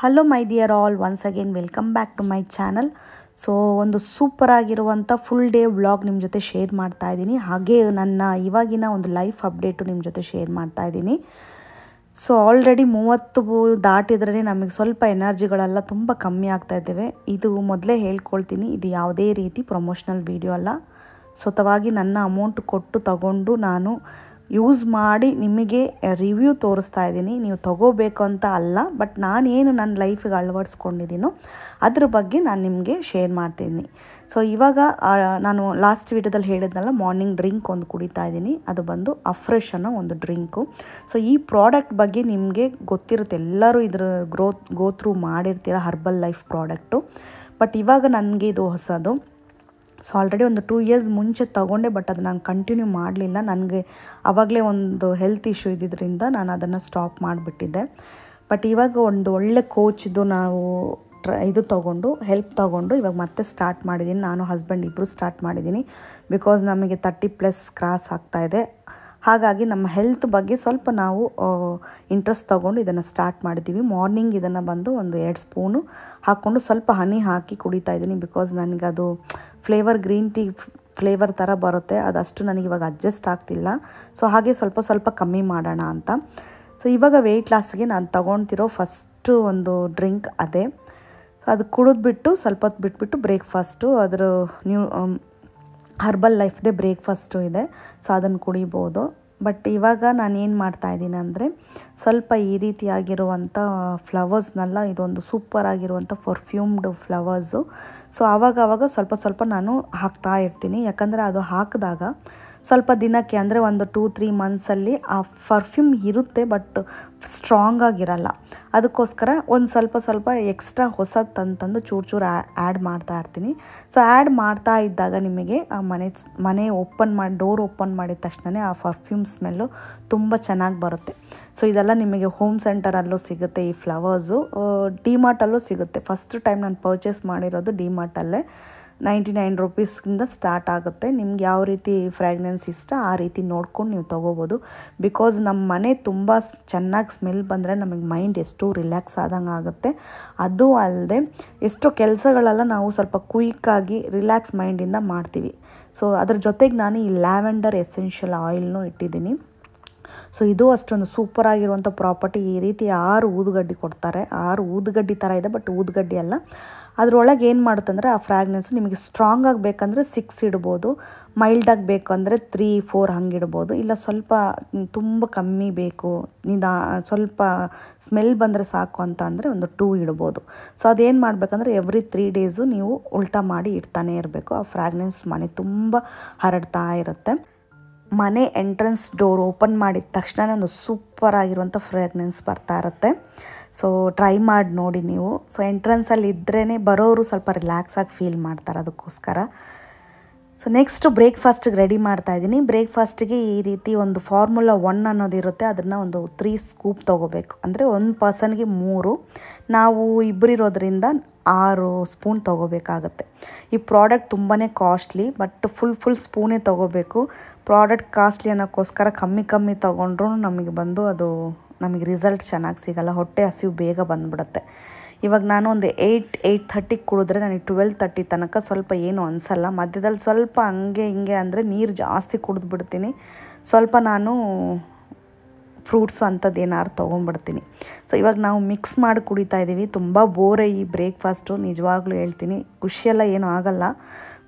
Hello my dear all, once again welcome back to my channel. So ಒಂದು super ಆಗಿರುವಂಥ full day vlog ನಿಮ್ಮ ಜೊತೆ share ಮಾಡ್ತಾ ಇದ್ದೀನಿ. ಹಾಗೆ ನನ್ನ ಇವಾಗಿನ ಒಂದು ಲೈಫ್ ಅಪ್ಡೇಟು ನಿಮ್ಮ ಜೊತೆ ಶೇರ್ ಮಾಡ್ತಾ ಇದ್ದೀನಿ. ಸೊ ಆಲ್ರೆಡಿ 30 ದಾಟಿದ್ರೇ ನಮಗೆ ಸ್ವಲ್ಪ ಎನರ್ಜಿಗಳೆಲ್ಲ ತುಂಬ ಕಮ್ಮಿ ಆಗ್ತಾ ಇದ್ದೇವೆ. ಇದು ಮೊದಲೇ ಹೇಳ್ಕೊಳ್ತೀನಿ, ಇದು ಯಾವುದೇ ರೀತಿ ಪ್ರಮೋಷನಲ್ ವಿಡಿಯೋ ಅಲ್ಲ. ಸ್ವತಃವಾಗಿ ನನ್ನ ಅಮೌಂಟ್ ಕೊಟ್ಟು ತಗೊಂಡು ನಾನು ಯೂಸ್ ಮಾಡಿ ನಿಮಗೆ ರಿವ್ಯೂ ತೋರಿಸ್ತಾ ಇದ್ದೀನಿ. ನೀವು ತಗೋಬೇಕು ಅಂತ ಅಲ್ಲ, ಬಟ್ ನಾನೇನು ನನ್ನ ಲೈಫಿಗೆ ಅಳವಡಿಸ್ಕೊಂಡಿದ್ದೀನೋ ಅದ್ರ ಬಗ್ಗೆ ನಾನು ನಿಮಗೆ ಶೇರ್ ಮಾಡ್ತೀನಿ. ಸೊ ಇವಾಗ ನಾನು ಲಾಸ್ಟ್ ವಿಡಿಯೋದಲ್ಲಿ ಹೇಳಿದ್ನಲ್ಲ, ಮಾರ್ನಿಂಗ್ ಡ್ರಿಂಕ್ ಒಂದು ಕುಡಿತಾ ಇದ್ದೀನಿ. ಅದು ಬಂದು ಅಫ್ರೆಶ್ ಅನ್ನೋ ಒಂದು ಡ್ರಿಂಕು. ಸೊ ಈ ಪ್ರಾಡಕ್ಟ್ ಬಗ್ಗೆ ನಿಮಗೆ ಗೊತ್ತಿರುತ್ತೆ, ಎಲ್ಲರೂ ಇದ್ರ ಗೋ ಥ್ರೂ ಮಾಡಿರ್ತೀರ, ಹರ್ಬಲ್ ಲೈಫ್ ಪ್ರಾಡಕ್ಟು. ಬಟ್ ಇವಾಗ ನನಗೆ ಇದು ಹೊಸದು. ಸೊ ಆಲ್ರೆಡಿ ಒಂದು 2 ಇಯರ್ಸ್ ಮುಂಚೆ ತೊಗೊಂಡೆ, ಬಟ್ ಅದು ನಾನು ಕಂಟಿನ್ಯೂ ಮಾಡಲಿಲ್ಲ. ನನಗೆ ಆವಾಗಲೇ ಒಂದು ಹೆಲ್ತ್ ಇಶ್ಯೂ ಇದ್ದಿದ್ದರಿಂದ ನಾನು ಅದನ್ನು ಸ್ಟಾಪ್ ಮಾಡಿಬಿಟ್ಟಿದ್ದೆ. ಬಟ್ ಇವಾಗ ಒಂದು ಒಳ್ಳೆ ಕೋಚ್ದು ನಾವು ಇದು ತೊಗೊಂಡು ಹೆಲ್ಪ್ ತೊಗೊಂಡು ಇವಾಗ ಮತ್ತೆ ಸ್ಟಾರ್ಟ್ ಮಾಡಿದ್ದೀನಿ. ನಾನು ಹಸ್ಬೆಂಡ್ ಇಬ್ಬರು ಸ್ಟಾರ್ಟ್ ಮಾಡಿದ್ದೀನಿ. ಬಿಕಾಸ್ ನಮಗೆ 30+ ಕ್ರಾಸ್ ಆಗ್ತಾಯಿದೆ. ಹಾಗಾಗಿ ನಮ್ಮ ಹೆಲ್ತ್ ಬಗ್ಗೆ ಸ್ವಲ್ಪ ನಾವು ಇಂಟ್ರೆಸ್ಟ್ ತೊಗೊಂಡು ಇದನ್ನು ಸ್ಟಾರ್ಟ್ ಮಾಡಿದ್ದೀವಿ. ಮಾರ್ನಿಂಗ್ ಇದನ್ನು ಬಂದು ಒಂದು 2 ಸ್ಪೂನು ಹಾಕ್ಕೊಂಡು ಸ್ವಲ್ಪ ಹನಿ ಹಾಕಿ ಕುಡಿತಾ ಇದ್ದೀನಿ. ಬಿಕಾಸ್ ನನಗದು ಫ್ಲೇವರ್ ಗ್ರೀನ್ ಟೀ ಫ್ಲೇವರ್ ಥರ ಬರುತ್ತೆ, ಅದಷ್ಟು ನನಗಿವಾಗ ಅಡ್ಜಸ್ಟ್ ಆಗ್ತಿಲ್ಲ. ಸೊ ಹಾಗೆ ಸ್ವಲ್ಪ ಕಮ್ಮಿ ಮಾಡೋಣ ಅಂತ. ಸೊ ಇವಾಗ ವೆಯ್ಟ್ ಲಾಸ್ಗೆ ನಾನು ತೊಗೊಳ್ತಿರೋ ಫಸ್ಟು ಒಂದು ಡ್ರಿಂಕ್ ಅದೇ. ಸೊ ಅದು ಕುಡಿದ್ಬಿಟ್ಟು ಸ್ವಲ್ಪ ಹೊತ್ತು ಬಿಟ್ಬಿಟ್ಟು ಬ್ರೇಕ್ಫಾಸ್ಟು, ಅದರ ಹರ್ಬಲ್ ಲೈಫ್ದೇ ಬ್ರೇಕ್ಫಾಸ್ಟು ಇದೆ. ಸೊ ಅದನ್ನು ಕುಡಿಬೋದು. ಬಟ್ ಇವಾಗ ನಾನು ಏನು ಮಾಡ್ತಾಯಿದ್ದೀನಿ ಅಂದರೆ, ಸ್ವಲ್ಪ ಈ ರೀತಿಯಾಗಿರುವಂಥ ಫ್ಲವರ್ಸ್ನೆಲ್ಲ, ಇದೊಂದು ಸೂಪರ್ ಆಗಿರುವಂಥ ಪರ್ಫ್ಯೂಮ್ಡ್ ಫ್ಲವರ್ಸು. ಸೊ ಆವಾಗ ಸ್ವಲ್ಪ ನಾನು ಹಾಕ್ತಾ ಇರ್ತೀನಿ. ಯಾಕಂದರೆ ಅದು ಹಾಕಿದಾಗ ಸ್ವಲ್ಪ ದಿನಕ್ಕೆ, ಅಂದರೆ ಒಂದು 2-3 ಮಂತ್ಸಲ್ಲಿ ಆ ಪರ್ಫ್ಯೂಮ್ ಇರುತ್ತೆ, ಬಟ್ ಸ್ಟ್ರಾಂಗ್ ಆಗಿರಲ್ಲ. ಅದಕ್ಕೋಸ್ಕರ ಒಂದು ಸ್ವಲ್ಪ ಎಕ್ಸ್ಟ್ರಾ ಹೊಸದು ತಂದು ಚೂರು ಆ್ಯಡ್ ಮಾಡ್ತಾ ಇರ್ತೀನಿ. ಸೊ ಆ್ಯಡ್ ಮಾಡ್ತಾ ಇದ್ದಾಗ ನಿಮಗೆ ಆ ಮನೆ ಓಪನ್ ಮಾಡಿ, ಡೋರ್ ಓಪನ್ ಮಾಡಿದ ತಕ್ಷಣ ಆ ಪರ್ಫ್ಯೂಮ್ ಸ್ಮೆಲ್ಲು ತುಂಬ ಚೆನ್ನಾಗಿ ಬರುತ್ತೆ. ಸೊ ಇದೆಲ್ಲ ನಿಮಗೆ ಹೋಮ್ ಸೆಂಟರಲ್ಲೂ ಸಿಗುತ್ತೆ ಈ ಫ್ಲವರ್ಸು, ಡಿಮಾರ್ಟಲ್ಲೂ ಸಿಗುತ್ತೆ. ಫಸ್ಟ್ ಟೈಮ್ ನಾನು ಪರ್ಚೇಸ್ ಮಾಡಿರೋದು ಡಿಮಾರ್ಟಲ್ಲೇ. 99 ರುಪೀಸ್ಗಿಂದ ಸ್ಟಾರ್ಟ್ ಆಗುತ್ತೆ. ನಿಮ್ಗೆ ಯಾವ ರೀತಿ ಫ್ರ್ಯಾಗ್ನೆನ್ಸ್ ಇಷ್ಟ ಆ ರೀತಿ ನೋಡ್ಕೊಂಡು ನೀವು ತೊಗೋಬೋದು. ಬಿಕಾಸ್ ನಮ್ಮ ಮನೆ ತುಂಬ ಚೆನ್ನಾಗಿ ಸ್ಮೆಲ್ ಬಂದರೆ ನಮಗೆ ಮೈಂಡ್ ಎಷ್ಟು ರಿಲ್ಯಾಕ್ಸ್ ಆದಂಗೆ ಆಗುತ್ತೆ. ಅದು ಅಲ್ಲದೆ ಎಷ್ಟೋ ಕೆಲಸಗಳೆಲ್ಲ ನಾವು ಸ್ವಲ್ಪ ಕ್ವಿಕ್ಕಾಗಿ ರಿಲ್ಯಾಕ್ಸ್ ಮೈಂಡಿಂದ ಮಾಡ್ತೀವಿ. ಸೊ ಅದ್ರ ಜೊತೆಗೆ ನಾನು ಈ ಲ್ಯಾವೆಂಡರ್ ಎಸೆನ್ಷಿಯಲ್ ಆಯಿಲ್ನೂ ಇಟ್ಟಿದ್ದೀನಿ. ಸೊ ಇದು ಅಷ್ಟೊಂದು ಸೂಪರಾಗಿರುವಂಥ ಪ್ರಾಪರ್ಟಿ. ಈ ರೀತಿ 6 ಊದುಗಡ್ಡಿ ಕೊಡ್ತಾರೆ. 6 ಊದುಗಡ್ಡಿ ಥರ ಇದೆ, ಬಟ್ ಊದುಗಡ್ಡಿ ಅಲ್ಲ. ಅದರೊಳಗೆ ಏನು ಮಾಡುತ್ತಂದರೆ ಆ ಫ್ರ್ಯಾಗ್ನೆನ್ಸು ನಿಮಗೆ ಸ್ಟ್ರಾಂಗ್ ಆಗಬೇಕಂದ್ರೆ 6 ಇಡ್ಬೋದು, ಮೈಲ್ಡಾಗಿ ಬೇಕಂದರೆ 3-4 ಹಂಗೆ ಇಡ್ಬೋದು. ಇಲ್ಲ ಸ್ವಲ್ಪ ತುಂಬ ಕಮ್ಮಿ ಬೇಕು, ಸ್ವಲ್ಪ ಸ್ಮೆಲ್ ಬಂದರೆ ಸಾಕು ಅಂತ ಅಂದರೆ ಒಂದು 2 ಇಡ್ಬೋದು. ಸೊ ಅದೇನು ಮಾಡಬೇಕಂದ್ರೆ ಎವ್ರಿ 3 ಡೇಸು ನೀವು ಉಲ್ಟಾ ಮಾಡಿ ಇಡ್ತಾನೆ ಇರಬೇಕು. ಆ ಫ್ರ್ಯಾಗ್ನೆನ್ಸ್ ಮನೆ ತುಂಬ ಹರಡ್ತಾ ಇರುತ್ತೆ. ಮನೆ ಎಂಟ್ರೆನ್ಸ್ ಡೋರ್ ಓಪನ್ ಮಾಡಿದ ತಕ್ಷಣ ಒಂದು ಸೂಪರ್ ಆಗಿರುವಂಥ ಫ್ರ್ಯಾಗ್ನೆನ್ಸ್ ಬರ್ತಾ ಇರುತ್ತೆ. ಸೊ ಟ್ರೈ ಮಾಡಿ ನೋಡಿ ನೀವು. ಸೊ ಎಂಟ್ರೆನ್ಸಲ್ಲಿ ಇದ್ರೇ ಬರೋರು ಸ್ವಲ್ಪ ರಿಲ್ಯಾಕ್ಸಾಗಿ ಫೀಲ್ ಮಾಡ್ತಾರೆ, ಅದಕ್ಕೋಸ್ಕರ. ಸೊ ನೆಕ್ಸ್ಟ್ ಬ್ರೇಕ್ಫಾಸ್ಟಿಗೆ ರೆಡಿ ಮಾಡ್ತಾಯಿದ್ದೀನಿ. ಬ್ರೇಕ್ಫಾಸ್ಟಿಗೆ ಈ ರೀತಿ ಒಂದು ಫಾರ್ಮುಲಾ 1 ಅನ್ನೋದಿರುತ್ತೆ, ಅದನ್ನು ಒಂದು 3 ಸ್ಕೂಪ್ ತೊಗೋಬೇಕು. ಅಂದರೆ 1 ಪರ್ಸನ್ಗೆ 3, ನಾವು ಇಬ್ಬರಿರೋದ್ರಿಂದ 6 ಸ್ಪೂನ್ ತೊಗೋಬೇಕಾಗತ್ತೆ. ಈ ಪ್ರಾಡಕ್ಟ್ ತುಂಬಾ ಕಾಸ್ಟ್ಲಿ, ಬಟ್ ಫುಲ್ ಸ್ಪೂನೇ ತೊಗೋಬೇಕು. ಪ್ರಾಡಕ್ಟ್ ಕಾಸ್ಟ್ಲಿ ಅನ್ನೋಕ್ಕೋಸ್ಕರ ಕಮ್ಮಿ ತೊಗೊಂಡ್ರೂ ನಮಗೆ ರಿಸಲ್ಟ್ ಚೆನ್ನಾಗಿ ಸಿಗೋಲ್ಲ, ಹೊಟ್ಟೆ ಹಸಿವು ಬೇಗ ಬಂದುಬಿಡುತ್ತೆ. ಇವಾಗ ನಾನು ಒಂದು 8-8:30 ಕುಡಿದ್ರೆ ನನಗೆ 12:30 ತನಕ ಸ್ವಲ್ಪ ಏನು ಅನಿಸಲ್ಲ. ಮಧ್ಯದಲ್ಲಿ ಸ್ವಲ್ಪ ಹಂಗೆ ಹಿಂಗೆ ಅಂದರೆ ನೀರು ಜಾಸ್ತಿ ಕುಡಿದ್ಬಿಡ್ತೀನಿ. ಸ್ವಲ್ಪ ನಾನು ಫ್ರೂಟ್ಸು ಅಂಥದ್ದು ಏನಾದ್ರು ತೊಗೊಂಡ್ಬಿಡ್ತೀನಿ. ಸೊ ಇವಾಗ ನಾವು ಮಿಕ್ಸ್ ಮಾಡಿ ಕುಡಿತಾ ಇದ್ದೀವಿ. ತುಂಬ ಬೋರೆ ಈ ಬ್ರೇಕ್ಫಾಸ್ಟು, ನಿಜವಾಗ್ಲೂ ಹೇಳ್ತೀನಿ. ಖುಷಿಯೆಲ್ಲ ಏನೂ ಆಗಲ್ಲ,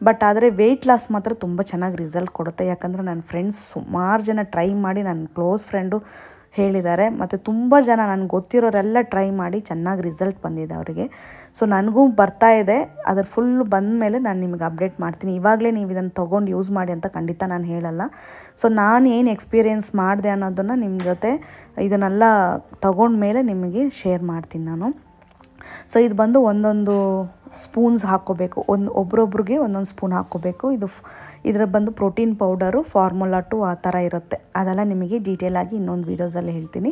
ಬಟ್ ಆದರೆ ವೆಯ್ಟ್ ಲಾಸ್ ಮಾತ್ರ ತುಂಬ ಚೆನ್ನಾಗಿ ರಿಸಲ್ಟ್ ಕೊಡುತ್ತೆ. ಯಾಕಂದರೆ ನನ್ನ ಫ್ರೆಂಡ್ಸ್ ಸುಮಾರು ಜನ ಟ್ರೈ ಮಾಡಿ, ನನ್ನ ಕ್ಲೋಸ್ ಫ್ರೆಂಡು ಹೇಳಿದ್ದಾರೆ, ಮತ್ತು ತುಂಬ ಜನ ನನಗೆ ಗೊತ್ತಿರೋರೆಲ್ಲ ಟ್ರೈ ಮಾಡಿ ಚೆನ್ನಾಗಿ ರಿಸಲ್ಟ್ ಬಂದಿದೆ ಅವರಿಗೆ. ಸೊ ನನಗೂ ಬರ್ತಾ ಇದೆ. ಅದ್ರ ಫುಲ್ ಬಂದ ಮೇಲೆ ನಾನು ನಿಮಗೆ ಅಪ್ಡೇಟ್ ಮಾಡ್ತೀನಿ. ಇವಾಗಲೇ ನೀವು ಇದನ್ನು ತೊಗೊಂಡು ಯೂಸ್ ಮಾಡಿ ಅಂತ ಖಂಡಿತ ನಾನು ಹೇಳಲ್ಲ. ಸೊ ನಾನು ಏನು ಎಕ್ಸ್ಪೀರಿಯೆನ್ಸ್ ಮಾಡಿದೆ ಅನ್ನೋದನ್ನು ನಿಮ್ಮ ಜೊತೆ ಇದನ್ನೆಲ್ಲ ತೊಗೊಂಡ್ಮೇಲೆ ನಿಮಗೆ ಶೇರ್ ಮಾಡ್ತೀನಿ ನಾನು. ಸೊ ಇದು ಬಂದು ಒಂದೊಂದು ಸ್ಪೂನ್ಸ್ ಹಾಕ್ಕೋಬೇಕು, ಒಬ್ಬೊಬ್ರಿಗೆ ಒಂದೊಂದು ಸ್ಪೂನ್ ಹಾಕ್ಕೋಬೇಕು. ಇದು ಇದರ ಬಂದು ಪ್ರೋಟೀನ್ ಪೌಡರು ಫಾರ್ಮುಲಾ 2 ಆ ಥರ ಇರುತ್ತೆ. ಅದೆಲ್ಲ ನಿಮಗೆ ಡೀಟೇಲಾಗಿ ಇನ್ನೊಂದು ವೀಡಿಯೋಸಲ್ಲಿ ಹೇಳ್ತೀನಿ.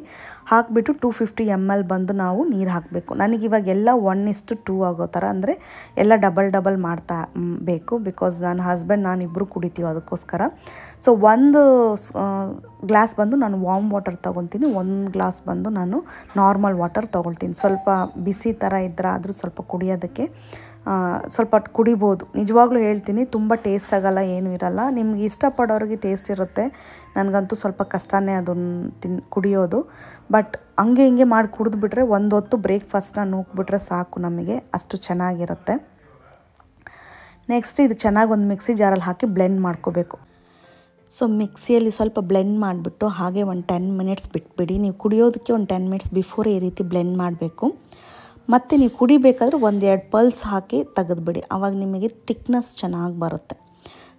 ಹಾಕಿಬಿಟ್ಟು 250 ml ಬಂದು ನಾವು ನೀರು ಹಾಕಬೇಕು. ನನಗಿವಾಗೆಲ್ಲ 1:2 ಆಗೋ ಥರ, ಅಂದರೆ ಎಲ್ಲ ಡಬಲ್ ಮಾಡ್ತಾ ಬೇಕು. ಬಿಕಾಸ್ ನನ್ನ ಹಸ್ಬೆಂಡ್ ನಾನಿಬ್ಬರು ಕುಡಿತೀವಿ, ಅದಕ್ಕೋಸ್ಕರ. ಸೊ 1 ಗ್ಲಾಸ್ ಬಂದು ನಾನು ವಾರ್ಮ್ ವಾಟರ್ ತೊಗೊತೀನಿ, 1 ಗ್ಲಾಸ್ ಬಂದು ನಾನು ನಾರ್ಮಲ್ ವಾಟರ್ ತೊಗೊಳ್ತೀನಿ. ಸ್ವಲ್ಪ ಬಿಸಿ ಥರ ಇದ್ದರೆ ಆದರೂ ಸ್ವಲ್ಪ ಕುಡಿಯೋದಕ್ಕೆ ಸ್ವಲ್ಪ ಕುಡಿಬೋದು. ನಿಜವಾಗ್ಲೂ ಹೇಳ್ತೀನಿ, ತುಂಬ ಟೇಸ್ಟ್ ಆಗೋಲ್ಲ, ಏನೂ ಇರೋಲ್ಲ. ನಿಮ್ಗೆ ಇಷ್ಟಪಡೋರಿಗೆ ಟೇಸ್ಟ್ ಇರುತ್ತೆ. ನನಗಂತೂ ಸ್ವಲ್ಪ ಕಷ್ಟನೇ ಅದನ್ನು ಕುಡಿಯೋದು. ಬಟ್ ಹಂಗೆ ಹಿಂಗೆ ಮಾಡಿ ಕುಡಿದ್ಬಿಟ್ರೆ ಒಂದು ಹೊತ್ತು ಬ್ರೇಕ್ಫಾಸ್ಟ್ನ ನೂಕ್ಬಿಟ್ರೆ ಸಾಕು, ನಮಗೆ ಅಷ್ಟು ಚೆನ್ನಾಗಿರುತ್ತೆ. ನೆಕ್ಸ್ಟ್ ಇದು ಚೆನ್ನಾಗಿ ಒಂದು ಮಿಕ್ಸಿ ಜಾರಲ್ಲಿ ಹಾಕಿ ಬ್ಲೆಂಡ್ ಮಾಡ್ಕೋಬೇಕು. ಸೊ ಮಿಕ್ಸಿಯಲ್ಲಿ ಸ್ವಲ್ಪ ಬ್ಲೆಂಡ್ ಮಾಡಿಬಿಟ್ಟು ಹಾಗೆ ಒಂದು 10 ಮಿನಿಟ್ಸ್ ಬಿಟ್ಬಿಡಿ. ನೀವು ಕುಡಿಯೋದಕ್ಕೆ ಒಂದು 10 ಮಿನಿಟ್ಸ್ ಬಿಫೋರ್ ಈ ರೀತಿ ಬ್ಲೆಂಡ್ ಮಾಡಬೇಕು. ಮತ್ತು ನೀವು ಕುಡಿಬೇಕಾದ್ರೆ 1-2 ಪಲ್ಸ್ ಹಾಕಿ ತೆಗೆದುಬಿಡಿ, ಆವಾಗ ನಿಮಗೆ ತಿಕ್ನೆಸ್ ಚೆನ್ನಾಗಿ ಬರುತ್ತೆ.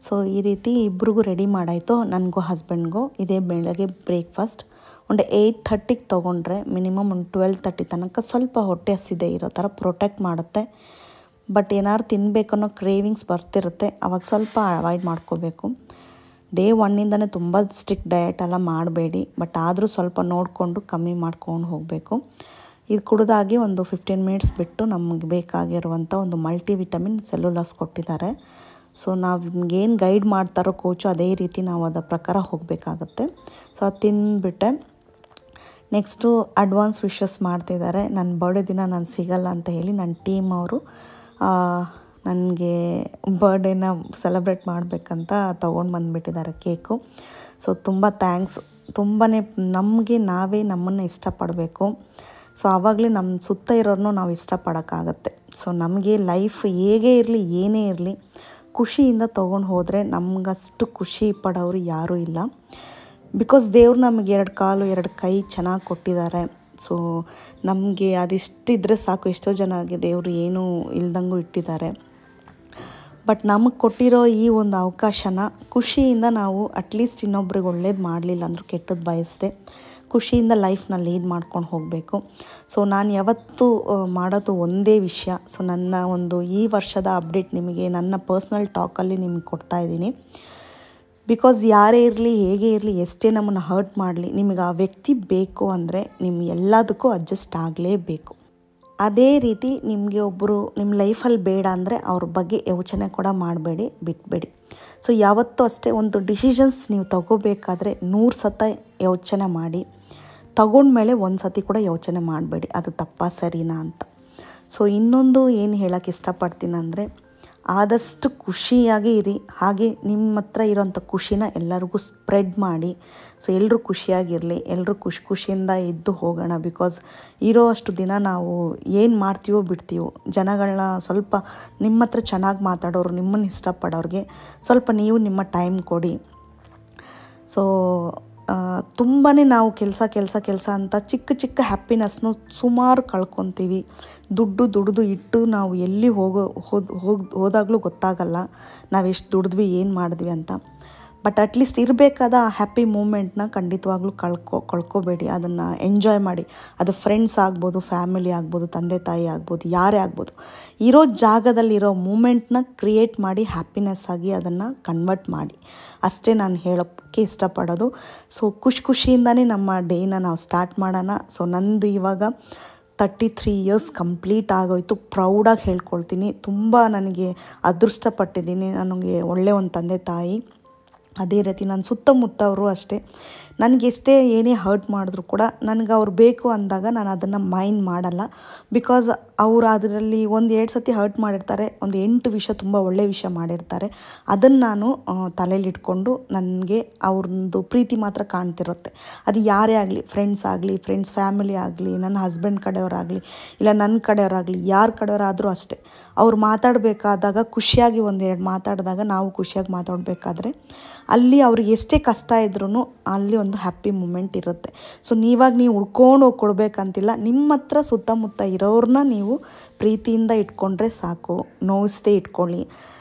ಸೊ ಈ ರೀತಿ ಇಬ್ರಿಗೂ ರೆಡಿ ಮಾಡಾಯಿತು, ನನಗೂ ಹಸ್ಬೆಂಡ್ಗೂ. ಇದೇ ಬೆಳಗ್ಗೆ ಬ್ರೇಕ್ಫಾಸ್ಟ್. ಒಂದು 8:30ಗೆ ತೊಗೊಂಡ್ರೆ ಮಿನಿಮಮ್ ಒಂದು 12:30 ತನಕ ಸ್ವಲ್ಪ ಹೊಟ್ಟೆ ಹಸಿದೆ ಇರೋ ಥರ ಪ್ರೊಟೆಕ್ಟ್ ಮಾಡುತ್ತೆ. ಬಟ್ ಏನಾದ್ರು ತಿನ್ನಬೇಕನ್ನೋ ಕ್ರೇವಿಂಗ್ಸ್ ಬರ್ತಿರುತ್ತೆ, ಆವಾಗ ಸ್ವಲ್ಪ ಅವಾಯ್ಡ್ ಮಾಡ್ಕೋಬೇಕು. ಡೇ 1ಇಂದನೇ ತುಂಬ ಸ್ಟ್ರಿಕ್ಟ್ ಡಯಟ್ ಎಲ್ಲ ಮಾಡಬೇಡಿ, ಬಟ್ ಆದರೂ ಸ್ವಲ್ಪ ನೋಡಿಕೊಂಡು ಕಮ್ಮಿ ಮಾಡ್ಕೊಂಡು ಹೋಗಬೇಕು. ಇದು ಕುಡಿದಾಗಿ ಒಂದು 15 ಮಿನಿಟ್ಸ್ ಬಿಟ್ಟು ನಮಗೆ ಬೇಕಾಗಿರುವಂಥ ಒಂದು ಮಲ್ಟಿ ವಿಟಮಿನ್ ಸೆಲ್ಯುಲಾಸ್ ಕೊಟ್ಟಿದ್ದಾರೆ. ಸೊ ನಾವು ನಿಮ್ಗೇನು ಗೈಡ್ ಮಾಡ್ತಾರೋ ಕೋಚು, ಅದೇ ರೀತಿ ನಾವು ಅದರ ಪ್ರಕಾರ ಹೋಗಬೇಕಾಗತ್ತೆ. ಸೊ ಅದು ತಿಂದುಬಿಟ್ಟೆ. ನೆಕ್ಸ್ಟು ಅಡ್ವಾನ್ಸ್ ವಿಶಸ್ ಮಾಡ್ತಿದ್ದಾರೆ. ನನ್ನ ಬರ್ಡೇ ದಿನ ನಾನು ಸಿಗಲ್ಲ ಅಂತ ಹೇಳಿ ನನ್ನ ಟೀಮ್ ಅವರು ನನಗೆ ಬರ್ಡೇನ ಸೆಲೆಬ್ರೇಟ್ ಮಾಡಬೇಕಂತ ತೊಗೊಂಡು ಬಂದುಬಿಟ್ಟಿದ್ದಾರೆ ಕೇಕು. ಸೊ ತುಂಬ ಥ್ಯಾಂಕ್ಸ್. ತುಂಬಾ ನಮಗೆ ನಾವೇ ನಮ್ಮನ್ನು ಇಷ್ಟಪಡಬೇಕು. ಸೊ ಆವಾಗಲೇ ನಮ್ಮ ಸುತ್ತ ಇರೋರನ್ನೂ ನಾವು ಇಷ್ಟಪಡೋಕ್ಕಾಗತ್ತೆ. ಸೊ ನಮಗೆ ಲೈಫ್ ಹೇಗೇ ಇರಲಿ, ಏನೇ ಇರಲಿ, ಖುಷಿಯಿಂದ ತೊಗೊಂಡು ಹೋದರೆ ನಮಗಷ್ಟು ಖುಷಿ ಪಡೋರು ಯಾರೂ ಇಲ್ಲ. ಬಿಕಾಸ್ ದೇವ್ರು ನಮಗೆ 2 ಕಾಲು 2 ಕೈ ಚೆನ್ನಾಗಿ ಕೊಟ್ಟಿದ್ದಾರೆ. ಸೊ ನಮಗೆ ಅದಿಷ್ಟಿದ್ರೆ ಸಾಕು. ಎಷ್ಟೋ ಜನಕ್ಕೆ ದೇವರು ಏನೂ ಇಲ್ದಂಗೂ ಇಟ್ಟಿದ್ದಾರೆ. ಬಟ್ ನಮಗೆ ಕೊಟ್ಟಿರೋ ಈ ಒಂದು ಅವಕಾಶನ ಖುಷಿಯಿಂದ ನಾವು ಅಟ್ಲೀಸ್ಟ್ ಇನ್ನೊಬ್ರಿಗೆ ಒಳ್ಳೇದು ಮಾಡಲಿಲ್ಲ ಅಂದರೂ ಕೆಟ್ಟದ್ದು ಬಯಸದೆ ಖುಷಿಯಿಂದ ಲೈಫ್ನ ಲೀಡ್ ಮಾಡ್ಕೊಂಡು ಹೋಗಬೇಕು. ಸೊ ನಾನು ಯಾವತ್ತೂ ಮಾಡೋದು ಒಂದೇ ವಿಷಯ. ಸೊ ನನ್ನ ಒಂದು ಈ ವರ್ಷದ ಅಪ್ಡೇಟ್ ನಿಮಗೆ ನನ್ನ ಪರ್ಸ್ನಲ್ ಟಾಕಲ್ಲಿ ನಿಮಗೆ ಕೊಡ್ತಾಯಿದ್ದೀನಿ. ಬಿಕಾಸ್ ಯಾರೇ ಇರಲಿ, ಹೇಗೆ ಇರಲಿ, ಎಷ್ಟೇ ನಮ್ಮನ್ನು ಹರ್ಟ್ ಮಾಡಲಿ, ನಿಮಗೆ ಆ ವ್ಯಕ್ತಿ ಬೇಕು ಅಂದರೆ ನಿಮ್ಮ ಎಲ್ಲದಕ್ಕೂ ಅಡ್ಜಸ್ಟ್ ಆಗಲೇಬೇಕು. ಅದೇ ರೀತಿ ನಿಮಗೆ ಒಬ್ಬರು ನಿಮ್ಮ ಲೈಫಲ್ಲಿ ಬೇಡ ಅಂದರೆ ಅವ್ರ ಬಗ್ಗೆ ಯೋಚನೆ ಕೂಡ ಮಾಡಬೇಡಿ, ಬಿಟ್ಬೇಡಿ. ಸೊ ಯಾವತ್ತೂ ಅಷ್ಟೇ ಒಂದು ಡಿಸಿಷನ್ಸ್ ನೀವು ತಗೋಬೇಕಾದ್ರೆ 100 ಸತ ಯೋಚನೆ ಮಾಡಿ, ತಗೊಂಡ್ಮೇಲೆ 1 ಸತಿ ಕೂಡ ಯೋಚನೆ ಮಾಡಬೇಡಿ ಅದು ತಪ್ಪಾ ಸರಿನಾ ಅಂತ. ಸೊ ಇನ್ನೊಂದು ಏನು ಹೇಳೋಕ್ಕೆ ಇಷ್ಟಪಡ್ತೀನಿ ಅಂದರೆ, ಆದಷ್ಟು ಖುಷಿಯಾಗಿ ಇರಿ. ಹಾಗೆ ನಿಮ್ಮ ಹತ್ರ ಇರೋಂಥ ಖುಷಿನ ಎಲ್ಲರಿಗೂ ಸ್ಪ್ರೆಡ್ ಮಾಡಿ. ಸೊ ಎಲ್ಲರೂ ಖುಷಿಯಾಗಿರಲಿ, ಎಲ್ಲರೂ ಖುಷಿಯಿಂದ ಇದ್ದು ಹೋಗೋಣ. ಬಿಕಾಸ್ ಇರೋ ಅಷ್ಟು ದಿನ ನಾವು ಏನು ಮಾಡ್ತೀವೋ ಬಿಡ್ತೀವೋ, ಜನಗಳನ್ನ ಸ್ವಲ್ಪ ನಿಮ್ಮ ಹತ್ರ ಚೆನ್ನಾಗಿ ಮಾತಾಡೋರು, ನಿಮ್ಮನ್ನು ಇಷ್ಟಪಡೋರಿಗೆ ಸ್ವಲ್ಪ ನೀವು ನಿಮ್ಮ ಟೈಮ್ ಕೊಡಿ. ಸೊ ತುಂಬಾ ನಾವು ಕೆಲಸ ಅಂತ ಚಿಕ್ಕ ಹ್ಯಾಪಿನೆಸ್ನು ಸುಮಾರು ಕಳ್ಕೊತೀವಿ. ದುಡ್ದು ಇಟ್ಟು ನಾವು ಎಲ್ಲಿ ಹೋದಾಗಲೂ ಗೊತ್ತಾಗಲ್ಲ ನಾವು ಎಷ್ಟು ದುಡಿದ್ವಿ, ಏನು ಮಾಡಿದ್ವಿ ಅಂತ. ಬಟ್ ಅಟ್ಲೀಸ್ಟ್ ಇರಬೇಕಾದ ಆ ಹ್ಯಾಪಿ ಮೂಮೆಂಟ್ನ ಖಂಡಿತವಾಗ್ಲೂ ಕಳ್ಕೊಬೇಡಿ. ಅದನ್ನು ಎಂಜಾಯ್ ಮಾಡಿ. ಅದು ಫ್ರೆಂಡ್ಸ್ ಆಗ್ಬೋದು, ಫ್ಯಾಮಿಲಿ ಆಗ್ಬೋದು, ತಂದೆ ತಾಯಿ ಆಗ್ಬೋದು, ಯಾರೇ ಆಗ್ಬೋದು. ಇರೋ ಜಾಗದಲ್ಲಿರೋ ಮೂಮೆಂಟ್ನ ಕ್ರಿಯೇಟ್ ಮಾಡಿ ಹ್ಯಾಪಿನೆಸ್ ಆಗಿ ಅದನ್ನು ಕನ್ವರ್ಟ್ ಮಾಡಿ. ಅಷ್ಟೇ ನಾನು ಹೇಳೋಕ್ಕೆ ಇಷ್ಟಪಡೋದು. ಸೊ ಖುಷಿಯಿಂದನೇ ನಮ್ಮ ಡೇನ ನಾವು ಸ್ಟಾರ್ಟ್ ಮಾಡೋಣ. ಸೊ ನಂದು ಇವಾಗ 33 ಇಯರ್ಸ್ ಕಂಪ್ಲೀಟ್ ಆಗೋಯ್ತು. ಪ್ರೌಡಾಗಿ ಹೇಳ್ಕೊಳ್ತೀನಿ. ತುಂಬ ನನಗೆ ಅದೃಷ್ಟಪಟ್ಟಿದ್ದೀನಿ. ನನಗೆ ಒಳ್ಳೆಯ ಒಂದು ತಂದೆ ತಾಯಿ, ಅದೇ ರೀತಿ ನನ್ನ ಸುತ್ತಮುತ್ತವರು ಅಷ್ಟೇ. ನನಗೆ ಎಷ್ಟೇ ಏನೇ ಹರ್ಟ್ ಮಾಡಿದ್ರು ಕೂಡ ನನಗೆ ಅವ್ರು ಬೇಕು ಅಂದಾಗ ನಾನು ಅದನ್ನು ಮೈಂಡ್ ಮಾಡಲ್ಲ. ಬಿಕಾಸ್ ಅವರು ಅದರಲ್ಲಿ 1-2 ಸತಿ ಹರ್ಟ್ ಮಾಡಿರ್ತಾರೆ, ಒಂದು 8 ವಿಷಯ ತುಂಬ ಒಳ್ಳೆಯ ವಿಷಯ ಮಾಡಿರ್ತಾರೆ. ಅದನ್ನು ನಾನು ತಲೆಯಲ್ಲಿಟ್ಕೊಂಡು ನನಗೆ ಅವ್ರದ್ದು ಪ್ರೀತಿ ಮಾತ್ರ ಕಾಣ್ತಿರುತ್ತೆ. ಅದು ಯಾರೇ ಆಗಲಿ, ಫ್ರೆಂಡ್ಸ್ ಫ್ಯಾಮಿಲಿ ಆಗಲಿ, ನನ್ನ ಹಸ್ಬೆಂಡ್ ಕಡೆಯವರಾಗಲಿ, ಇಲ್ಲ ನನ್ನ ಕಡೆಯವರಾಗಲಿ, ಯಾರ ಕಡೆಯವರಾದರೂ ಅಷ್ಟೇ. ಅವ್ರು ಮಾತಾಡಬೇಕಾದಾಗ ಖುಷಿಯಾಗಿ 1-2 ಮಾತಾಡಿದಾಗ ನಾವು ಖುಷಿಯಾಗಿ ಮಾತಾಡಬೇಕಾದ್ರೆ ಅಲ್ಲಿ ಅವ್ರಿಗೆ ಎಷ್ಟೇ ಕಷ್ಟ ಇದ್ರೂ ಅಲ್ಲಿ ಒಂದು ಹ್ಯಾಪಿ ಮೂಮೆಂಟ್ ಇರುತ್ತೆ. ಸೊ ನೀವು ಉಳ್ಕೊಂಡು ಹೋಗಿ ಕೊಡಬೇಕಂತಿಲ್ಲ. ನಿಮ್ಮ ಹತ್ರ ಸುತ್ತಮುತ್ತ ಇರೋರನ್ನ ನೀವು ಪ್ರೀತಿಯಿಂದ ಇಟ್ಕೊಂಡ್ರೆ ಸಾಕು, ನೋಯಿಸದೇ ಇಟ್ಕೊಳ್ಳಿ.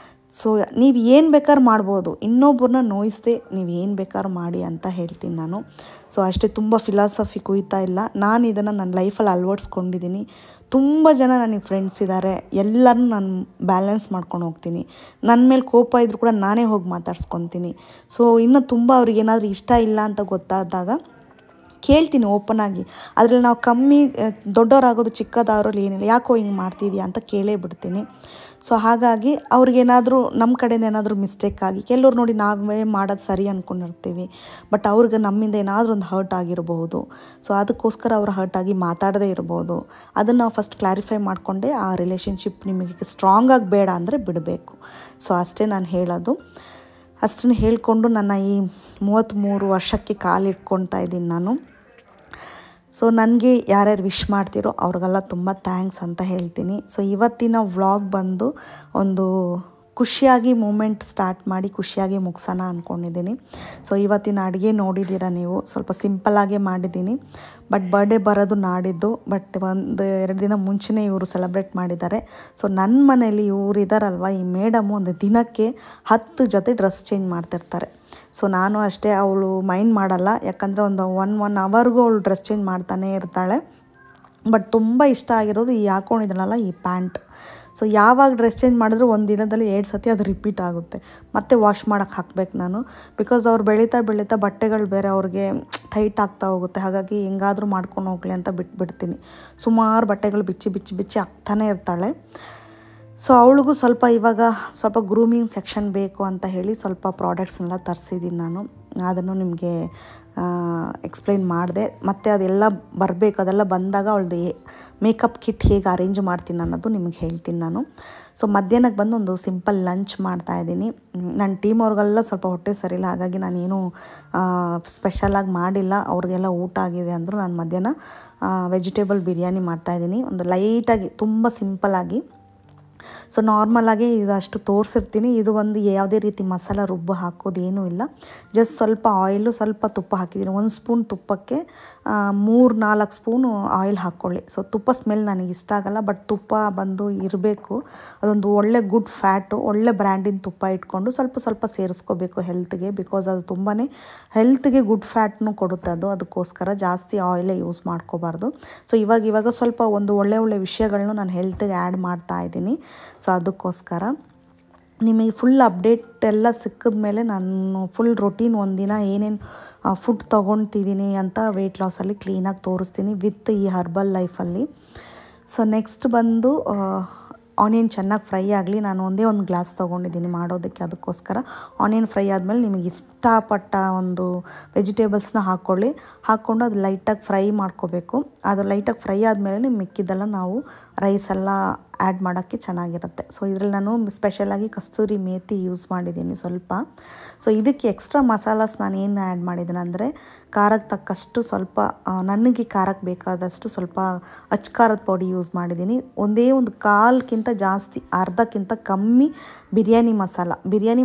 ಸೊ ನೀವು ಏನು ಬೇಕಾದ್ರೂ ಮಾಡ್ಬೋದು, ಇನ್ನೊಬ್ಬರನ್ನ ನೋಯಿಸದೆ ನೀವು ಏನು ಬೇಕಾದ್ರೂ ಮಾಡಿ ಅಂತ ಹೇಳ್ತೀನಿ ನಾನು. ಸೊ ಅಷ್ಟೇ, ತುಂಬ ಫಿಲಾಸಫಿ ಕುಯ್ತಾ ಇಲ್ಲ. ನಾನು ಇದನ್ನು ನನ್ನ ಲೈಫಲ್ಲಿ ಅಳವಡಿಸ್ಕೊಂಡಿದ್ದೀನಿ. ತುಂಬ ಜನ ನನಗೆ ಫ್ರೆಂಡ್ಸ್ ಇದ್ದಾರೆ, ಎಲ್ಲರನ್ನೂ ನಾನು ಬ್ಯಾಲೆನ್ಸ್ ಮಾಡ್ಕೊಂಡು ಹೋಗ್ತೀನಿ. ನನ್ನ ಮೇಲೆ ಕೋಪ ಇದ್ದರೂ ಕೂಡ ನಾನೇ ಹೋಗಿ ಮಾತಾಡ್ಸ್ಕೊತೀನಿ. ಸೊ ಇನ್ನೂ ತುಂಬ ಅವ್ರಿಗೇನಾದರೂ ಇಷ್ಟ ಇಲ್ಲ ಅಂತ ಗೊತ್ತಾದಾಗ ಕೇಳ್ತೀನಿ ಓಪನ್ ಆಗಿ. ಅದರಲ್ಲಿ ನಾವು ಕಮ್ಮಿ ದೊಡ್ಡವರಾಗೋದು ಚಿಕ್ಕದಾದ್ರಲ್ಲಿ ಏನಿಲ್ಲ, ಯಾಕೋ ಹಿಂಗೆ ಮಾಡ್ತಿದ್ಯಾ ಅಂತ ಕೇಳೇ ಬಿಡ್ತೀನಿ. ಸೊ ಹಾಗಾಗಿ ಅವ್ರಿಗೇನಾದರೂ ನಮ್ಮ ಕಡೆಯಿಂದ ಏನಾದರೂ ಮಿಸ್ಟೇಕ್ ಆಗಿ, ಕೆಲವ್ರು ನೋಡಿ ನಾವೇ ಮಾಡೋದು ಸರಿ ಅಂದ್ಕೊಂಡಿರ್ತೀವಿ, ಬಟ್ ಅವ್ರಿಗೆ ನಮ್ಮಿಂದ ಏನಾದರೂ ಒಂದು ಹರ್ಟ್ ಆಗಿರಬಹುದು. ಸೊ ಅದಕ್ಕೋಸ್ಕರ ಅವ್ರು ಹರ್ಟ್ ಆಗಿ ಮಾತಾಡದೇ ಇರ್ಬೋದು. ಅದನ್ನು ನಾವು ಫಸ್ಟ್ ಕ್ಲಾರಿಫೈ ಮಾಡಿಕೊಂಡೆ ಆ ರಿಲೇಷನ್ಶಿಪ್ ನಿಮಗೆ ಸ್ಟ್ರಾಂಗಾಗಿ ಬೇಡ ಅಂದರೆ ಬಿಡಬೇಕು. ಸೊ ಅಷ್ಟೇ ನಾನು ಹೇಳೋದು. ಅಷ್ಟನ್ನು ಹೇಳಿಕೊಂಡು ನನ್ನ ಈ 33 ವರ್ಷಕ್ಕೆ ಕಾಲಿಟ್ಕೊಳ್ತಾ ಇದ್ದೀನಿ ನಾನು. ಸೊ ನನಗೆ ಯಾರ್ಯಾರು ವಿಶ್ ಮಾಡ್ತಿರೋ ಅವ್ರಿಗೆಲ್ಲ ತುಂಬ ಥ್ಯಾಂಕ್ಸ್ ಅಂತ ಹೇಳ್ತೀನಿ. ಸೊ ಇವತ್ತಿನ ವ್ಲಾಗ್ ಬಂದು ಒಂದು ಖುಷಿಯಾಗಿ ಮೂಮೆಂಟ್ ಸ್ಟಾರ್ಟ್ ಮಾಡಿ ಖುಷಿಯಾಗಿ ಮುಗಿಸೋಣ ಅಂದ್ಕೊಂಡಿದ್ದೀನಿ. ಸೊ ಇವತ್ತಿನ ಅಡುಗೆ ನೋಡಿದ್ದೀರ ನೀವು, ಸ್ವಲ್ಪ ಸಿಂಪಲ್ಲಾಗೇ ಮಾಡಿದ್ದೀನಿ. ಬಟ್ ಬರ್ಡೇ ಬರೋದು ನಾಡಿದ್ದು, ಬಟ್ 1-2 ದಿನ ಮುಂಚೆನೇ ಇವರು ಸೆಲೆಬ್ರೇಟ್ ಮಾಡಿದ್ದಾರೆ. ಸೊ ನನ್ನ ಮನೇಲಿ ಇವ್ರು ಇದ್ದಾರಲ್ವ, ಈ ಮೇಡಮು ಒಂದು ದಿನಕ್ಕೆ 10 ಜೊತೆ ಡ್ರೆಸ್ ಚೇಂಜ್ ಮಾಡ್ತಿರ್ತಾರೆ. ಸೊ ನಾನು ಅಷ್ಟೇ, ಅವಳು ಮೈಂಡ್ ಮಾಡಲ್ಲ, ಯಾಕಂದರೆ ಒಂದು 1 ಅವರ್ಗೂ ಅವಳು ಡ್ರೆಸ್ ಚೇಂಜ್ ಮಾಡ್ತಾನೇ ಇರ್ತಾಳೆ. ಬಟ್ ತುಂಬ ಇಷ್ಟ ಆಗಿರೋದು ಈ ಹಾಕ್ಕೊಂಡಿದ್ದಾಳಲ್ಲ ಈ ಪ್ಯಾಂಟ್. ಸೊ ಯಾವಾಗ ಡ್ರೆಸ್ ಚೇಂಜ್ ಮಾಡಿದ್ರು ಒಂದು ದಿನದಲ್ಲಿ 2 ಸತಿ ಅದು ರಿಪೀಟ್ ಆಗುತ್ತೆ. ಮತ್ತೆ ವಾಶ್ ಮಾಡೋಕ್ಕೆ ಹಾಕಬೇಕು ನಾನು, ಬಿಕಾಸ್ ಅವ್ರು ಬೆಳೀತಾ ಬಟ್ಟೆಗಳು ಬೇರೆ ಅವ್ರಿಗೆ ಟೈಟ್ ಆಗ್ತಾ ಹೋಗುತ್ತೆ. ಹಾಗಾಗಿ ಹೆಂಗಾದರೂ ಮಾಡ್ಕೊಂಡು ಹೋಗಲಿ ಅಂತ ಬಿಟ್ಬಿಡ್ತೀನಿ. ಸುಮಾರು ಬಟ್ಟೆಗಳು ಬಿಚ್ಚಿ ಹಾಕ್ತಾನೆ ಇರ್ತಾಳೆ. ಸೊ ಅವಳಿಗೂ ಇವಾಗ ಸ್ವಲ್ಪ ಗ್ರೂಮಿಂಗ್ ಸೆಕ್ಷನ್ ಬೇಕು ಅಂತ ಹೇಳಿ ಸ್ವಲ್ಪ ಪ್ರಾಡಕ್ಟ್ಸ್ನೆಲ್ಲ ತರಿಸಿದ್ದೀನಿ ನಾನು. ಅದನ್ನು ನಿಮಗೆ ಎಕ್ಸ್ಪ್ಲೈನ್ ಮಾಡಿದೆ. ಮತ್ತು ಅದೆಲ್ಲ ಬರಬೇಕು, ಅದೆಲ್ಲ ಬಂದಾಗ ಅವಳದು ಮೇಕಪ್ ಕಿಟ್ ಹೇಗೆ ಅರೇಂಜ್ ಮಾಡ್ತೀನಿ ಅನ್ನೋದು ನಿಮಗೆ ಹೇಳ್ತೀನಿ ನಾನು. ಸೊ ಮಧ್ಯಾಹ್ನಕ್ಕೆ ಬಂದು ಒಂದು ಸಿಂಪಲ್ ಲಂಚ್ ಮಾಡ್ತಾಯಿದ್ದೀನಿ. ನನ್ನ ಟೀಮ್ ಅವ್ರಿಗೆಲ್ಲ ಸ್ವಲ್ಪ ಹೊಟ್ಟೆ ಸರಿಯಿಲ್ಲ, ಹಾಗಾಗಿ ನಾನೇನು ಸ್ಪೆಷಲಾಗಿ ಮಾಡಿಲ್ಲ. ಅವ್ರಿಗೆಲ್ಲ ಊಟ ಆಗಿದೆ ಅಂದರು. ನಾನು ಮಧ್ಯಾಹ್ನ ವೆಜಿಟೇಬಲ್ ಬಿರಿಯಾನಿ ಮಾಡ್ತಾಯಿದ್ದೀನಿ, ಒಂದು ಲೈಟಾಗಿ, ತುಂಬ ಸಿಂಪಲ್ಲಾಗಿ. ಸೊ ನಾರ್ಮಲಾಗಿ ಇದಷ್ಟು ತೋರಿಸಿರ್ತೀನಿ. ಇದು ಒಂದು ಯಾವುದೇ ರೀತಿ ಮಸಾಲ ರುಬ್ಬು ಹಾಕೋದೇನೂ ಇಲ್ಲ. ಜಸ್ಟ್ ಸ್ವಲ್ಪ ಆಯಿಲು, ಸ್ವಲ್ಪ ತುಪ್ಪ ಹಾಕಿದ್ದೀನಿ. 1 ಸ್ಪೂನ್ ತುಪ್ಪಕ್ಕೆ 3-4 ಸ್ಪೂನು ಆಯಿಲ್ ಹಾಕ್ಕೊಳ್ಳಿ. ಸೊ ತುಪ್ಪ ಸ್ಮೆಲ್ ನನಗೆ ಇಷ್ಟ ಆಗಲ್ಲ, ಬಟ್ ತುಪ್ಪ ಬಂದು ಇರಬೇಕು. ಅದೊಂದು ಒಳ್ಳೆ ಗುಡ್ ಫ್ಯಾಟು, ಒಳ್ಳೆ ಬ್ರ್ಯಾಂಡಿನ ತುಪ್ಪ ಇಟ್ಕೊಂಡು ಸ್ವಲ್ಪ ಸೇರಿಸ್ಕೋಬೇಕು ಹೆಲ್ತ್ಗೆ, ಬಿಕಾಸ್ ಅದು ತುಂಬಾ ಹೆಲ್ತ್ಗೆ ಗುಡ್ ಫ್ಯಾಟ್ನು ಕೊಡುತ್ತೆ ಅದಕ್ಕೋಸ್ಕರ ಜಾಸ್ತಿ ಆಯಿಲೇ ಯೂಸ್ ಮಾಡ್ಕೋಬಾರ್ದು. ಸೊ ಇವಾಗ ಸ್ವಲ್ಪ ಒಂದು ಒಳ್ಳೆ ವಿಷಯಗಳನ್ನೂ ನಾನು ಹೆಲ್ತ್ಗೆ ಆ್ಯಡ್ ಮಾಡ್ತಾ ಇದ್ದೀನಿ. ಸೊ ಅದಕ್ಕೋಸ್ಕರ ನಿಮಗೆ ಫುಲ್ ಅಪ್ಡೇಟ್ ಎಲ್ಲ ಸಿಕ್ಕಿದ ಮೇಲೆ ನಾನು ಫುಲ್ ರೊಟೀನ್ ಒಂದಿನ ಏನೇನು ಫುಡ್ ತೊಗೊಳ್ತಿದ್ದೀನಿ ಅಂತ ವೆಯ್ಟ್ ಲಾಸಲ್ಲಿ ಕ್ಲೀನಾಗಿ ತೋರಿಸ್ತೀನಿ ವಿತ್ ಈ ಹರ್ಬಲ್ ಲೈಫಲ್ಲಿ. ಸೊ ನೆಕ್ಸ್ಟ್ ಬಂದು ಆನಿಯನ್ ಚೆನ್ನಾಗಿ ಫ್ರೈ ಆಗಲಿ. ನಾನು ಒಂದೇ ಒಂದು ಗ್ಲಾಸ್ ತೊಗೊಂಡಿದ್ದೀನಿ ಮಾಡೋದಕ್ಕೆ, ಅದಕ್ಕೋಸ್ಕರ ಆನಿಯನ್ ಫ್ರೈ ಆದಮೇಲೆ ನಿಮಗೆ ಇಷ್ಟಪಟ್ಟ ಒಂದು ವೆಜಿಟೇಬಲ್ಸ್ನ ಹಾಕ್ಕೊಂಡು ಅದು ಲೈಟಾಗಿ ಫ್ರೈ ಮಾಡ್ಕೋಬೇಕು. ಅದು ಲೈಟಾಗಿ ಫ್ರೈ ಆದಮೇಲೆ ನಿಮ್ಗೆ ಮಿಕ್ಕಿದ್ದೆಲ್ಲ ನಾವು ರೈಸೆಲ್ಲ ಆ್ಯಡ್ ಮಾಡೋಕ್ಕೆ ಚೆನ್ನಾಗಿರುತ್ತೆ. ಸೊ ಇದರಲ್ಲಿ ನಾನು ಸ್ಪೆಷಲಾಗಿ ಕಸ್ತೂರಿ ಮೇಥಿ ಯೂಸ್ ಮಾಡಿದ್ದೀನಿ ಸ್ವಲ್ಪ. ಸೊ ಇದಕ್ಕೆ ಎಕ್ಸ್ಟ್ರಾ ಮಸಾಲಾಸ್ ನಾನು ಏನು ಆ್ಯಡ್ ಮಾಡಿದ್ದೀನಿ ಅಂದರೆ, ಖಾರಕ್ಕೆ ತಕ್ಕಷ್ಟು ಸ್ವಲ್ಪ, ನನಗೆ ಖಾರಕ್ಕೆ ಬೇಕಾದಷ್ಟು ಸ್ವಲ್ಪ ಅಚ್ಕಾರದ ಪೌಡಿ ಯೂಸ್ ಮಾಡಿದ್ದೀನಿ. ಒಂದೇ ಒಂದು ಕಾಲ್ಕಿಂತ ಜಾಸ್ತಿ, ಅರ್ಧಕ್ಕಿಂತ ಕಮ್ಮಿ ಬಿರಿಯಾನಿ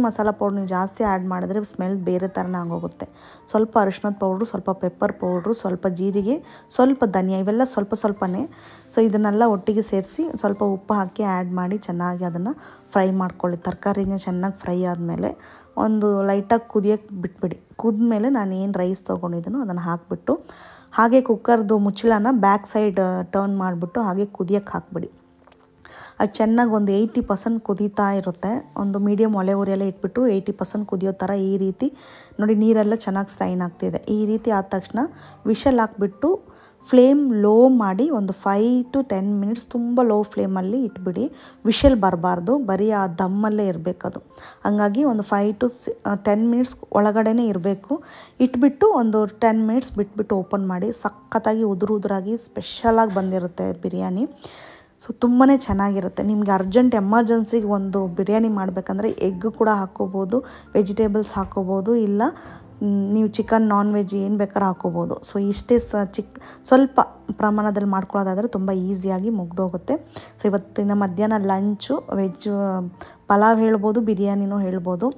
ಮಸಾಲ ಪೌಡ್ರ್ ನೀವು ಜಾಸ್ತಿ ಆ್ಯಡ್ ಮಾಡಿದ್ರೆ ಸ್ಮೆಲ್ ಬೇರೆ ಥರನೇ ಆಗೋಗುತ್ತೆ. ಸ್ವಲ್ಪ ಅರಿಶಿಣದ ಪೌಡ್ರು, ಸ್ವಲ್ಪ ಪೆಪ್ಪರ್ ಪೌಡ್ರು, ಸ್ವಲ್ಪ ಜೀರಿಗೆ, ಸ್ವಲ್ಪ ಧನಿಯಾ, ಇವೆಲ್ಲ ಸ್ವಲ್ಪನೇ. ಸೊ ಇದನ್ನೆಲ್ಲ ಒಟ್ಟಿಗೆ ಸೇರಿಸಿ ಸ್ವಲ್ಪ ಉಪ್ಪು ಹಾಕಿ ಆ್ಯಡ್ ಮಾಡಿ ಚೆನ್ನಾಗಿ ಅದನ್ನು ಫ್ರೈ ಮಾಡ್ಕೊಳ್ಳಿ. ತರಕಾರಿನ ಚೆನ್ನಾಗಿ ಫ್ರೈ ಆದಮೇಲೆ ಒಂದು ಲೈಟಾಗಿ ಕುದಿಯೋಕ್ಕೆ ಬಿಟ್ಬಿಡಿ. ಕುದ್ಮೇಲೆ ನಾನು ಏನು ರೈಸ್ ತೊಗೊಂಡಿದ್ದೀನೋ ಅದನ್ನು ಹಾಕಿಬಿಟ್ಟು ಹಾಗೆ ಕುಕ್ಕರ್ದು ಮುಚ್ಚಳನ ಬ್ಯಾಕ್ ಸೈಡ್ ಟರ್ನ್ ಮಾಡಿಬಿಟ್ಟು ಹಾಗೆ ಕುದಿಯೋಕ್ಕೆ ಹಾಕ್ಬಿಡಿ. ಅದು ಚೆನ್ನಾಗಿ ಒಂದು 80% ಕುದೀತಾ ಇರುತ್ತೆ. ಒಂದು ಮೀಡಿಯಮ್ ಒಲೆ ಉರಿಯಲ್ಲೇ ಇಟ್ಬಿಟ್ಟು 80% ಕುದಿಯೋ ಥರ ಈ ರೀತಿ ನೋಡಿ, ನೀರೆಲ್ಲ ಚೆನ್ನಾಗಿ ಸ್ಟೈನ್ ಆಗ್ತಿದೆ. ಈ ರೀತಿ ಆದ ತಕ್ಷಣ ವಿಷಲ್ ಹಾಕ್ಬಿಟ್ಟು ಫ್ಲೇಮ್ ಲೋ ಮಾಡಿ ಒಂದು 5 to 10 ಮಿನಿಟ್ಸ್ ತುಂಬ ಲೋ ಫ್ಲೇಮಲ್ಲಿ ಇಟ್ಬಿಡಿ. ವಿಷಲ್ ಬರಬಾರ್ದು, ಬರೀ ಆ ದಮ್ಮಲ್ಲೇ ಇರಬೇಕದು. ಹಂಗಾಗಿ ಒಂದು 5 to 10 ಮಿನಿಟ್ಸ್ ಒಳಗಡೆನೇ ಇರಬೇಕು. ಇಟ್ಬಿಟ್ಟು ಒಂದು 10 ಮಿನಿಟ್ಸ್ ಬಿಟ್ಬಿಟ್ಟು ಓಪನ್ ಮಾಡಿ. ಸಖತ್ತಾಗಿ ಉದುರಾಗಿ ಸ್ಪೆಷಲಾಗಿ ಬಂದಿರುತ್ತೆ ಬಿರಿಯಾನಿ. ಸೊ ತುಂಬಾ ಚೆನ್ನಾಗಿರುತ್ತೆ. ನಿಮಗೆ ಅರ್ಜೆಂಟ್ ಎಮರ್ಜೆನ್ಸಿಗೆ ಒಂದು ಬಿರಿಯಾನಿ ಮಾಡಬೇಕಂದ್ರೆ ಎಗ್ ಕೂಡ ಹಾಕ್ಕೋಬೋದು, ವೆಜಿಟೇಬಲ್ಸ್ ಹಾಕ್ಕೋಬೋದು, ಇಲ್ಲ ನೀವು ಚಿಕನ್ ನಾನ್ ವೆಜ್ ಏನು ಬೇಕಾದ್ರೂ ಹಾಕ್ಕೋಬೋದು. ಸೊ ಇಷ್ಟೇ ಸ್ವಲ್ಪ ಪ್ರಮಾಣದಲ್ಲಿ ಮಾಡ್ಕೊಳ್ಳೋದಾದರೆ ತುಂಬ ಈಸಿಯಾಗಿ ಮುಗ್ದೋಗುತ್ತೆ. ಸೊ ಇವತ್ತಿನ ಮಧ್ಯಾಹ್ನ ಲಂಚು ವೆಜ್ ಪಲಾವ್ ಹೇಳ್ಬೋದು, ಬಿರಿಯಾನಿನೂ ಹೇಳ್ಬೋದು.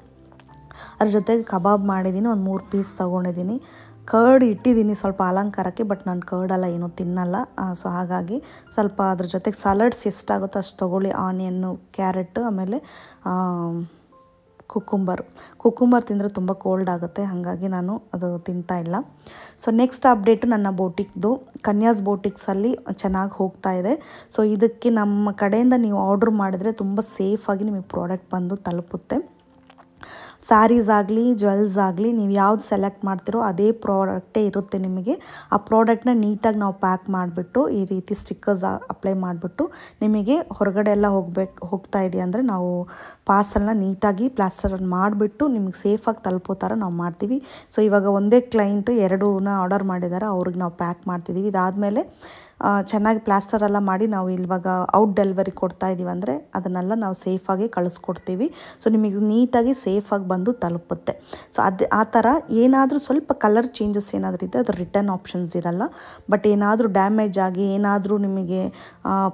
ಅದ್ರ ಜೊತೆಗೆ ಕಬಾಬ್ ಮಾಡಿದ್ದೀನಿ, ಒಂದು 3 ಪೀಸ್ ತೊಗೊಂಡಿದ್ದೀನಿ. ಕರ್ಡ್ ಇಟ್ಟಿದ್ದೀನಿ ಸ್ವಲ್ಪ ಅಲಂಕಾರಕ್ಕೆ, ಬಟ್ ನಾನು ಕರ್ಡೆಲ್ಲ ಏನೂ ತಿನ್ನಲ್ಲ. ಸೊ ಹಾಗಾಗಿ ಸ್ವಲ್ಪ ಅದ್ರ ಜೊತೆಗೆ ಸಲಾಡ್ಸ್ ಎಷ್ಟಾಗುತ್ತೋ ಅಷ್ಟು ತೊಗೊಳ್ಳಿ. ಆನಿಯನ್ನು, ಕ್ಯಾರೆಟ್, ಆಮೇಲೆ ಕುಕುಂಬರ್ ತಿಂದರೆ ತುಂಬ ಕೋಲ್ಡ್ ಆಗುತ್ತೆ, ಹಾಗಾಗಿ ನಾನು ಅದು ತಿಂತಾ ಇಲ್ಲ. ಸೊ ನೆಕ್ಸ್ಟ್ ಅಪ್ಡೇಟು ನನ್ನ ಬೋಟಿಕ್ದು ಕನ್ಯಾಸ್ ಬೋಟಿಕ್ಸಲ್ಲಿ ಚೆನ್ನಾಗಿ ಹೋಗ್ತಾ ಇದೆ. ಸೊ ಇದಕ್ಕೆ ನಮ್ಮ ಕಡೆಯಿಂದ ನೀವು ಆರ್ಡ್ರ್ ಮಾಡಿದರೆ ತುಂಬ ಸೇಫಾಗಿ ನಿಮಗೆ ಪ್ರಾಡಕ್ಟ್ ಬಂದು ತಲುಪುತ್ತೆ. ಸ್ಯಾರೀಸ್ ಆಗಲಿ ಜ್ಯುವೆಲ್ಸ್ ಆಗಲಿ ನೀವು ಯಾವ್ದು ಸೆಲೆಕ್ಟ್ ಮಾಡ್ತಿರೋ ಅದೇ ಪ್ರಾಡಕ್ಟೇ ಇರುತ್ತೆ ನಿಮಗೆ. ಆ ಪ್ರಾಡಕ್ಟ್ನ ನೀಟಾಗಿ ನಾವು ಪ್ಯಾಕ್ ಮಾಡಿಬಿಟ್ಟು ಈ ರೀತಿ ಸ್ಟಿಕ್ಕರ್ಸ್ ಅಪ್ಲೈ ಮಾಡಿಬಿಟ್ಟು ನಿಮಗೆ ಹೊರಗಡೆ ಎಲ್ಲ ಹೋಗ್ತಾ ಇದೆ ಅಂದರೆ ನಾವು ಪಾರ್ಸಲ್ನ ನೀಟಾಗಿ ಪ್ಲಾಸ್ಟರನ್ನು ಮಾಡಿಬಿಟ್ಟು ನಿಮಗೆ ಸೇಫಾಗಿ ತಲುಪೋ ಥರ ನಾವು ಮಾಡ್ತೀವಿ. ಸೊ ಇವಾಗ ಒಂದೇ ಕ್ಲೈಂಟು 2ನ ಆರ್ಡರ್ ಮಾಡಿದ್ದಾರೆ, ಅವ್ರಿಗೆ ನಾವು ಪ್ಯಾಕ್ ಮಾಡ್ತಿದ್ದೀವಿ. ಇದಾದಮೇಲೆ ಚೆನ್ನಾಗಿ ಪ್ಲಾಸ್ಟರೆಲ್ಲ ಮಾಡಿ ನಾವು ಇವಾಗ ಔಟ್ ಡೆಲಿವರಿ ಕೊಡ್ತಾ ಇದ್ದೀವಿ ಅಂದರೆ ಅದನ್ನೆಲ್ಲ ನಾವು ಸೇಫಾಗಿ ಕಳಿಸ್ಕೊಡ್ತೀವಿ. ಸೊ ನಿಮಗೆ ನೀಟಾಗಿ ಸೇಫಾಗಿ ಬಂದು ತಲುಪುತ್ತೆ. ಸೊ ಆ ಥರ ಏನಾದರೂ ಸ್ವಲ್ಪ ಕಲರ್ ಚೇಂಜಸ್ ಏನಾದರೂ ಇದೆ ಅದು ರಿಟರ್ನ್ ಆಪ್ಷನ್ಸ್ ಇರಲ್ಲ. ಬಟ್ ಏನಾದರೂ ಡ್ಯಾಮೇಜ್ ಆಗಿ ಏನಾದರೂ ನಿಮಗೆ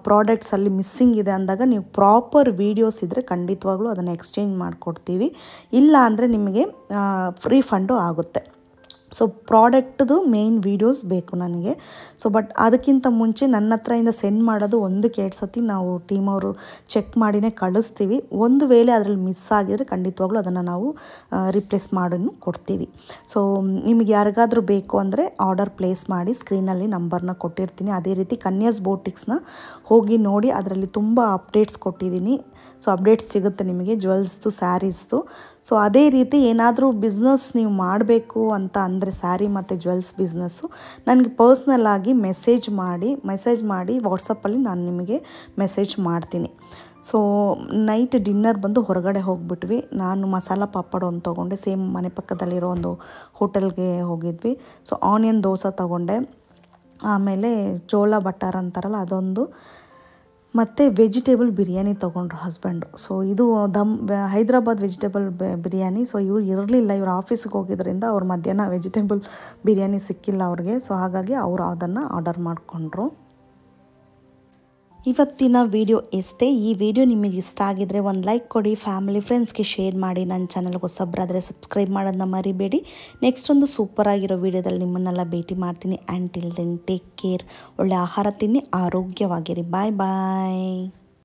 ಪ್ರಾಡಕ್ಟ್ಸಲ್ಲಿ ಮಿಸ್ಸಿಂಗ್ ಇದೆ ಅಂದಾಗ ನೀವು ಪ್ರಾಪರ್ ವೀಡಿಯೋಸ್ ಇದ್ದರೆ ಖಂಡಿತವಾಗ್ಲೂ ಅದನ್ನು ಎಕ್ಸ್ಚೇಂಜ್ ಮಾಡಿಕೊಡ್ತೀವಿ. ಇಲ್ಲ ಅಂದರೆ ನಿಮಗೆ ರೀಫಂಡು ಆಗುತ್ತೆ. ಸೊ ಪ್ರಾಡಕ್ಟ್ದು ಮೇನ್ ವೀಡಿಯೋಸ್ ಬೇಕು ನನಗೆ. ಸೊ ಬಟ್ ಅದಕ್ಕಿಂತ ಮುಂಚೆ ನನ್ನ ಹತ್ರದಿಂದ ಸೆಂಡ್ ಮಾಡೋದು 1-2 ಸತಿ ನಾವು ಟೀಮ್ ಅವರು ಚೆಕ್ ಮಾಡಿನೇ ಕಳಿಸ್ತೀವಿ. ಒಂದು ವೇಳೆ ಅದರಲ್ಲಿ ಮಿಸ್ ಆಗಿದರೆ ಖಂಡಿತವಾಗ್ಲೂ ಅದನ್ನು ನಾವು ರಿಪ್ಲೇಸ್ ಮಾಡಿನೂ ಕೊಡ್ತೀವಿ. ಸೊ ನಿಮಗೆ ಯಾರಿಗಾದರೂ ಬೇಕು ಅಂದರೆ ಆರ್ಡರ್ ಪ್ಲೇಸ್ ಮಾಡಿ, ಸ್ಕ್ರೀನಲ್ಲಿ ನಂಬರ್ನ ಕೊಟ್ಟಿರ್ತೀನಿ. ಅದೇ ರೀತಿ ಕನ್ಯಾಸ್ ಬೋಟಿಕ್ಸ್ನ ಹೋಗಿ ನೋಡಿ, ಅದರಲ್ಲಿ ತುಂಬ ಅಪ್ಡೇಟ್ಸ್ ಕೊಟ್ಟಿದ್ದೀನಿ. ಸೊ ಅಪ್ಡೇಟ್ಸ್ ಸಿಗುತ್ತೆ ನಿಮಗೆ ಜ್ಯುವೆಲ್ಸ್ದು, ಸ್ಯಾರೀಸ್ದು. ಸೊ ಅದೇ ರೀತಿ ಏನಾದರೂ ಬಿಸ್ನೆಸ್ ನೀವು ಮಾಡಬೇಕು ಅಂತ ಅಂದರೆ ಸ್ಯಾರಿ ಮತ್ತು ಜ್ಯುವೆಲ್ಸ್ ಬಿಸ್ನೆಸ್ಸು ನನಗೆ ಪರ್ಸ್ನಲ್ ಆಗಿ ಮೆಸೇಜ್ ಮಾಡಿ ವಾಟ್ಸಪ್ಪಲ್ಲಿ ನಾನು ನಿಮಗೆ ಮೆಸೇಜ್ ಮಾಡ್ತೀನಿ. ಸೊ ನೈಟ್ ಡಿನ್ನರ್ ಬಂದು ಹೊರಗಡೆ ಹೋಗ್ಬಿಟ್ವಿ. ನಾನು ಮಸಾಲ ಪಾಪಡ್ ಒಂದು ತೊಗೊಂಡೆ, ಸೇಮ್ ಮನೆ ಪಕ್ಕದಲ್ಲಿರೋ ಒಂದು ಹೋಟೆಲ್ಗೆ ಹೋಗಿದ್ವಿ. ಸೊ ಆನಿಯನ್ ದೋಸೆ ತೊಗೊಂಡೆ, ಆಮೇಲೆ ಚೋಳ ಬಟಾರ್ ಅಂತಾರಲ್ಲ ಅದೊಂದು, ಮತ್ತು ವೆಜಿಟೇಬಲ್ ಬಿರಿಯಾನಿ ತೊಗೊಂಡ್ರು ಹಸ್ಬೆಂಡು. ಸೊ ಇದು ಹೈದ್ರಾಬಾದ್ ವೆಜಿಟೇಬಲ್ ಬಿರಿಯಾನಿ. ಸೊ ಇವ್ರು ಇರಲಿಲ್ಲ, ಇವ್ರು ಆಫೀಸ್ಗೆ ಹೋಗಿದ್ದರಿಂದ ಅವ್ರು ಮಧ್ಯಾಹ್ನ ವೆಜಿಟೇಬಲ್ ಬಿರಿಯಾನಿ ಸಿಕ್ಕಿಲ್ಲ ಅವ್ರಿಗೆ. ಸೊ ಹಾಗಾಗಿ ಅವರು ಅದನ್ನು ಆರ್ಡರ್ ಮಾಡಿಕೊಂಡ್ರು. ಇವತ್ತಿನ ವಿಡಿಯೋ ಇಷ್ಟೇ. ಈ ವಿಡಿಯೋ ನಿಮಗೆ ಇಷ್ಟ ಆಗಿದರೆ ಒಂದು ಲೈಕ್ ಕೊಡಿ, ಫ್ಯಾಮಿಲಿ ಫ್ರೆಂಡ್ಸ್ಗೆ ಶೇರ್ ಮಾಡಿ. ನನ್ನ ಚಾನಲ್ಗೆ ಹೊಸಬ್ರಾದರೆ ಸಬ್ಸ್ಕ್ರೈಬ್ ಮಾಡೋದನ್ನ ಮರಿಬೇಡಿ. ನೆಕ್ಸ್ಟ್ ಒಂದು ಸೂಪರ್ ಆಗಿರೋ ವಿಡಿಯೋದಲ್ಲಿ ನಿಮ್ಮನ್ನೆಲ್ಲ ಭೇಟಿ ಮಾಡ್ತೀನಿ. And till then take care. ಒಳ್ಳೆ ಆಹಾರ ತಿನ್ನಿ, ಆರೋಗ್ಯವಾಗಿರಿ. ಬಾಯ್ ಬಾಯ್.